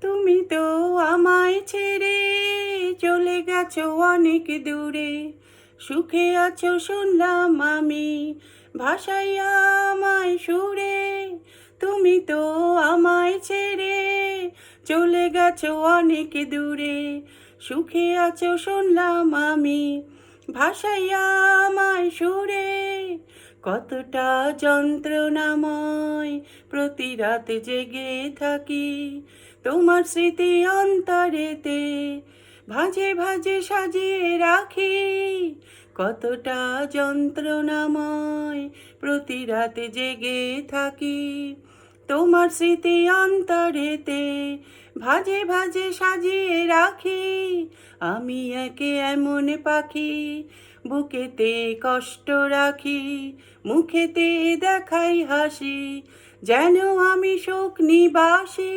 তুমি তো আমায় ছেড়ে চলে গেছো অনেক দূরে, সুখে আছো শুনলাম আমি, ভাসাইয়া আমায় সুরে। তুমি তো আমায় ছেড়ে চলে গেছো অনেক দূরে, সুখে আছো শুনলাম আমি, ভাসাইয়া আমায় সুরে। কতটা যন্ত্রণাময় প্রতি রাত জেগে থাকি, তোমার স্মৃতি অন্তরেতে ভাঁজে ভাঁজে সাজিয়ে রাখি। কতটা যন্ত্রণাময় প্রতি রাত জেগে থাকি, তোমার স্মৃতি অন্তরেতে ভাঁজে ভাঁজে সাজিয়ে রাখি। আমি একে এমন পাখি, বুকেতে কষ্ট রাখি, মুখেতে দেখাই হাসি, যেন আমি সুখ নিবাসী।